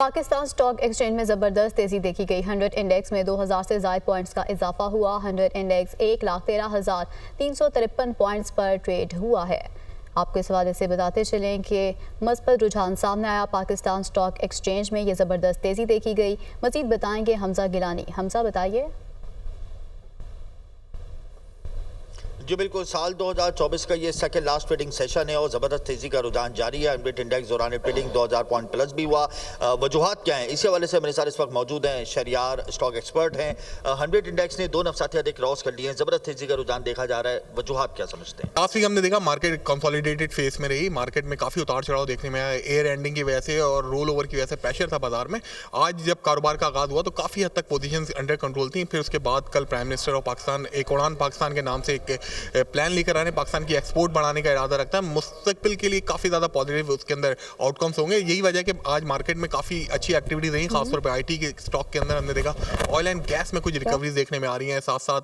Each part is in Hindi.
पाकिस्तान स्टॉक एक्सचेंज में ज़बरदस्त तेज़ी देखी गई। 100 इंडेक्स में 2000 से ज़ायद पॉइंट्स का इजाफा हुआ। 100 इंडेक्स 1,13,353 पॉइंट्स पर ट्रेड हुआ है। आपको इस हवाले से बताते चलें कि मस्बत रुझान सामने आया। पाकिस्तान स्टॉक एक्सचेंज में ये ज़बरदस्त तेज़ी देखी गई। मज़ीद बताएंगे हमजा गिलानी। हमजा बताइए। जी बिल्कुल, साल 2024 का ये सेकंड लास्ट ट्रेडिंग सेशन है और ज़बरदस्त तेज़ी का रुझान जारी है। एनबीएट इंडेक्स दौरान ट्रेडिंग 2000 पॉइंट प्लस भी हुआ। वजूहात क्या हैं, इसी हवाले से मेरे साथ इस वक्त मौजूद हैं शरियार स्टॉक एक्सपर्ट हैं। 100 इंडेक्स ने 2 नफ़साती हदें क्रॉस कर लिए हैं, ज़बरदस्त तेज़ी का रुझान देखा जा रहा है। वजूहात क्या समझते हैं? लास्ट वीक हमने देखा मार्केट कंसोलिडेटेड फेस में रही। मार्केट में काफ़ी उतार चढ़ाव देखने में आया, एयर एंडिंग की वजह से और रोल ओवर की वजह से प्रेशर था बाजार में। आज जब कारोबार का आगाज़ हुआ तो काफ़ी हद तक पोजीशंस अंडर कंट्रोल थी। फिर उसके बाद कल प्राइम मिनिस्टर ऑफ पाकिस्तान एक उड़ान पाकिस्तान के नाम से एक प्लान लेकर आने, पाकिस्तान की एक्सपोर्ट बढ़ाने का इरादा रखता है। मुस्तकबिल के लिए काफ़ी ज़्यादा पॉजिटिव उसके अंदर आउटकम्स होंगे। यही वजह है कि आज मार्केट में काफ़ी अच्छी एक्टिविटीज रही, खासतौर पर आईटी के स्टॉक के अंदर हमने देखा ऑयल एंड गैस में कुछ रिकवरीज देखने में आ रही हैं। साथ साथ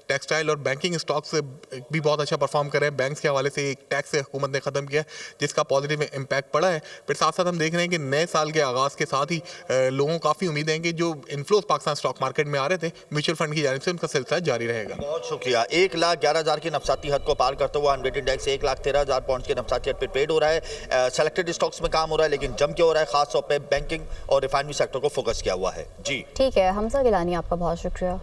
टेक्सटाइल और बैंकिंग स्टॉक्स भी बहुत अच्छा परफॉर्म कर रहे हैं। बैंक्स के हवाले से एक टैक्स हुकूमत ने ख़त्म किया जिसका पॉजिटिव इम्पैक्ट पड़ा है। फिर साथ साथ हम देख रहे हैं कि नए साल के आगाज़ के साथ ही लोगों को काफ़ी उम्मीद है कि जो इन्फ्लोज पाकिस्तान स्टॉक मार्केट में आ रहे थे म्यूचुअल फंड की जानिब से, उनका सिलसिला जारी रहेगा। बहुत शुक्रिया। 1,11,000 की नफ़साती हद को पार करते हुआ एनबीएट इंडेक्स 1,13,000 पॉइंट्स के नफ़साती हद पर ट्रेड हो रहा है। सेलेक्टेड स्टॉक्स में काम हो रहा है लेकिन जम के हो रहा है, खासतौर पर बैंकिंग और रिफाइनरी सेक्टर को फोकस किया हुआ है। जी ठीक है हमजा गिलानी, आपका बहुत शुक्रिया।